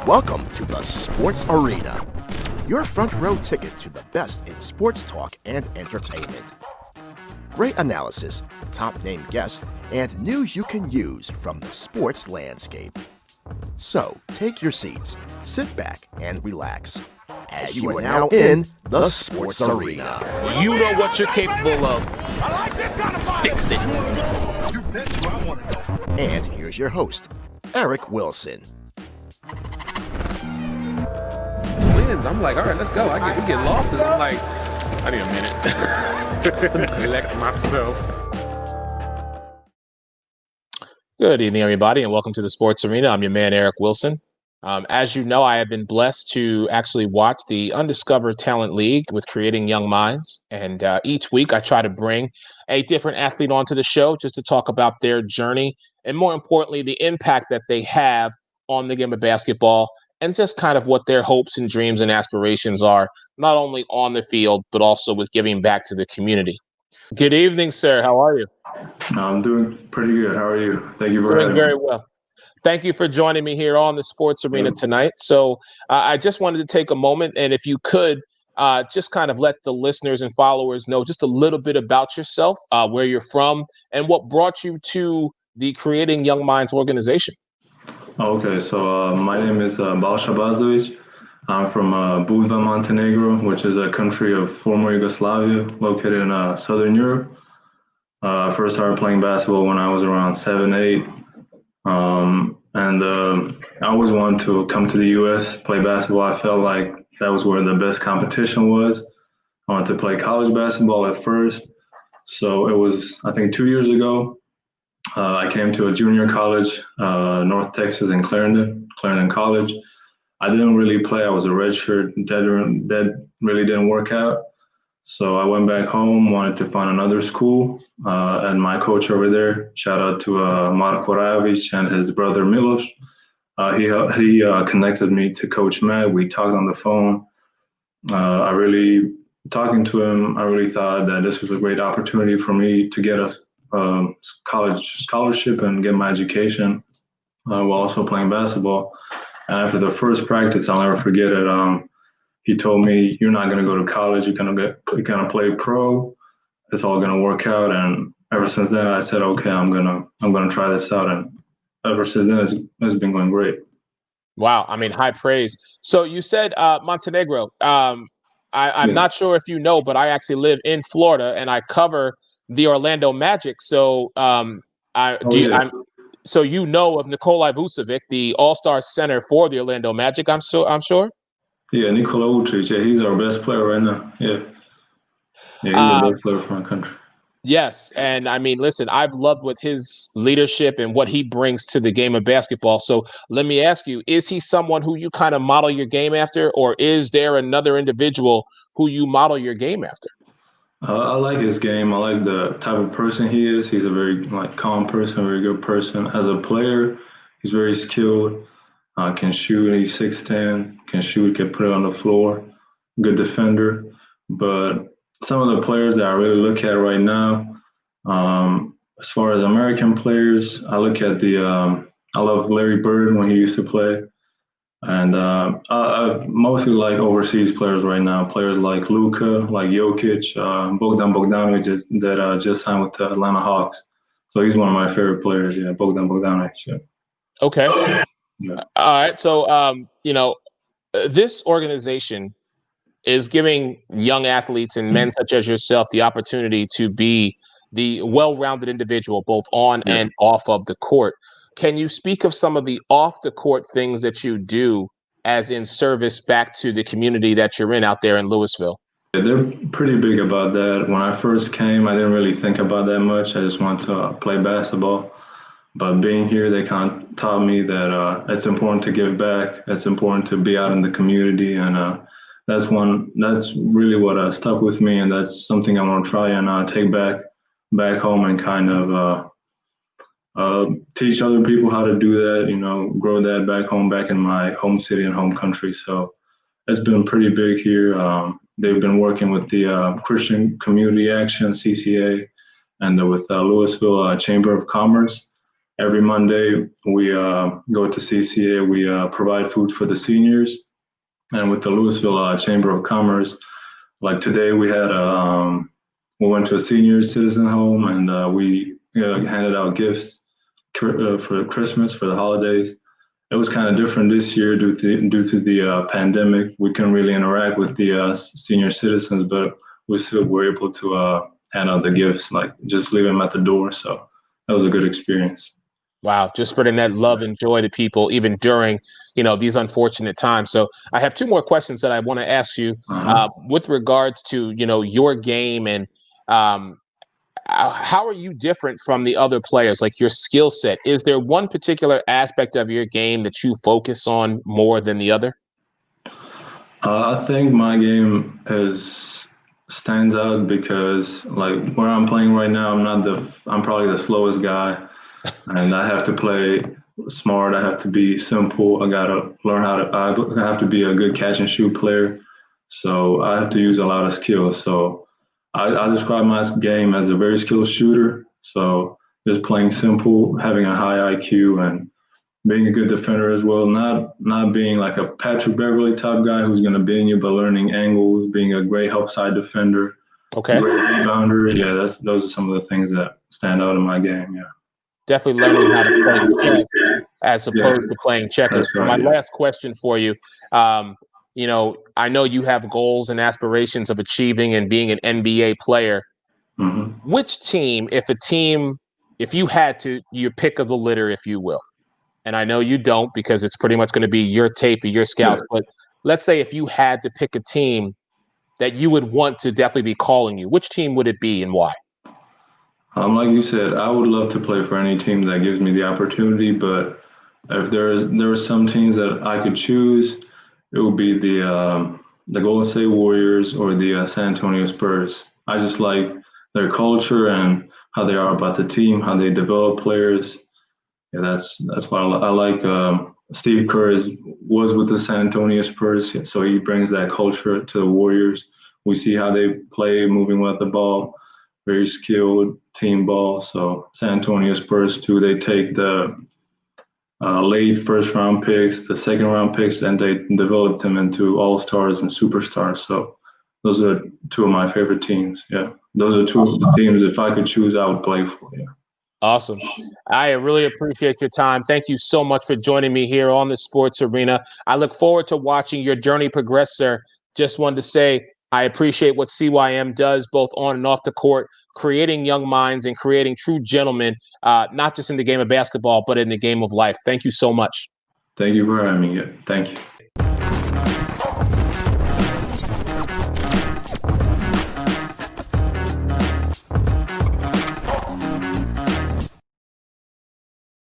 Welcome to the Sports Arena, your front row ticket to the best in sports talk and entertainment. Great analysis, top-name guests, and news you can use from the sports landscape. So, take your seats, sit back, and relax, as you are now in the Sports Arena. You know what you're capable of. Fix it. And here's your host, Eric Wilson. Wins. I'm like, all right, let's go. We get losses. I'm like, I need a minute. Let me collect myself. Good evening, everybody, and welcome to the Sports Arena. I'm your man, Eric Wilson. As you know, I have been blessed to actually watch the Undiscovered Talent League with Creating Young Minds. And each week I try to bring a different athlete onto the show just to talk about their journey and, more importantly, the impact that they have on the game of basketball and just kind of what their hopes and dreams and aspirations are, not only on the field, but also with giving back to the community. Good evening, sir. How are you? I'm doing pretty good. How are you? Thank you for having me. Doing very well. Thank you for joining me here on the Sports Arena tonight. So I just wanted to take a moment, and if you could, just kind of let the listeners and followers know just a little bit about yourself, where you're from, and what brought you to the Creating Young Minds organization. Okay, so my name is Balsa Basovic. I'm from Budva, Montenegro, which is a country of former Yugoslavia, located in Southern Europe. I first started playing basketball when I was around 7, 8. I always wanted to come to the U.S., play basketball. I felt like that was where the best competition was. I wanted to play college basketball at first. So it was, I think, 2 years ago. I came to a junior college, North Texas in Clarendon College. I didn't really play. I was a redshirt. That really didn't work out. So I went back home, wanted to find another school. And my coach over there, shout out to Marko Rajovic and his brother Milos. He connected me to Coach Matt. We talked on the phone. Talking to him, I really thought that this was a great opportunity for me to get a college scholarship and get my education while also playing basketball. And after the first practice, I'll never forget it. He told me, "You're not going to go to college. You're gonna play pro. It's all going to work out." And ever since then, I said, "Okay, I'm gonna try this out." And ever since then, it's been going great. Wow, I mean, high praise. So you said Montenegro. I'm not sure if you know, but I actually live in Florida and I cover the Orlando Magic. So so you know of Nikola Vucevic, the All-Star center for the Orlando Magic, I'm sure. Yeah, Nikola Vucevic. Yeah, he's our best player right now. Yeah, he's the best player for our country. Yes, and I mean, listen, I've loved with his leadership and what he brings to the game of basketball. So let me ask you, is he someone who you kind of model your game after, or is there another individual who you model your game after? I like his game. I like the type of person he is. He's a very calm person, very good person. As a player, he's very skilled. Can shoot. He's 6'10", can shoot, can put it on the floor. Good defender. But some of the players that I really look at right now, as far as American players, I look at I love Larry Bird when he used to play. And I mostly like overseas players right now, players like Luka, like Jokic, Bogdan Bogdanovic that just signed with the Atlanta Hawks. So he's one of my favorite players, yeah, Bogdan Bogdanovic. Yeah. Okay. Yeah. All right. So, this organization is giving young athletes and men such as yourself the opportunity to be the well-rounded individual, both on and off of the court. Can you speak of some of the off-the-court things that you do as in service back to the community that you're in out there in Louisville? Yeah, they're pretty big about that. When I first came, I didn't really think about that much. I just wanted to play basketball. But being here, they kind of taught me that it's important to give back. It's important to be out in the community, and that's really what stuck with me, and that's something I want to try and take back home and kind of teach other people how to do that. Grow that back home, back in my home city and home country. So it's been pretty big here. They've been working with the Christian Community Action (CCA) and with Louisville Chamber of Commerce. every Monday we go to CCA. We provide food for the seniors, and with the Louisville Chamber of Commerce, like today we went to a senior citizen home, and we handed out gifts for Christmas, for the holidays. It was kind of different this year due to the pandemic. We couldn't really interact with the senior citizens, but we still were able to hand out the gifts, like just leave them at the door. So that was a good experience. Wow, just spreading that love and joy to people, even during, these unfortunate times. So I have two more questions that I want to ask you with regards to, your game and um, how are you different from the other players, like your skill set? Is there one particular aspect of your game that you focus on more than the other? I think my game stands out because like where I'm playing right now, I'm probably the slowest guy, and I have to play smart. I have to be simple. I gotta learn I have to be a good catch and shoot player. So I have to use a lot of skills. So I describe my game as a very skilled shooter. So just playing simple, having a high IQ, and being a good defender as well. Not being like a Patrick Beverly type guy who's going to bang you, but learning angles, being a great help side defender, Okay. great rebounder. Yeah, those are some of the things that stand out in my game. Yeah. Definitely learning how to play chess as Yeah, opposed to playing checkers. that's So my right. Yeah. last question for you, um, I know you have goals and aspirations of achieving and being an NBA player. hmm Which team, if you had to, your pick of the litter, if you will, and I know you don't because it's pretty much going to be your tape or your Yeah. scouts, but let's say if you had to pick a team that you would want to definitely be calling you, which team would it be and why? Like you said, I would love to play for any team that gives me the opportunity, but if there are some teams that I could choose, it would be the Golden State Warriors or the San Antonio Spurs. I just like their culture and how they are about the team, how they develop players. Yeah, that's what I like. Steve Kerr was with the San Antonio Spurs, so he brings that culture to the Warriors. We see how they play, moving with the ball, very skilled team ball. So San Antonio Spurs too, they take the late first round picks, the second round picks, and they develop them into all stars and superstars. So those are two of my favorite teams. Yeah, those are two teams. If I could choose, I would play for. Yeah. Awesome. I really appreciate your time. Thank you so much for joining me here on the Sports Arena. I look forward to watching your journey progress, sir. Just wanted to say I appreciate what CYM does both on and off the court, creating young minds and creating true gentlemen, not just in the game of basketball, but in the game of life. Thank you so much. Thank you for having me. Yeah, thank you.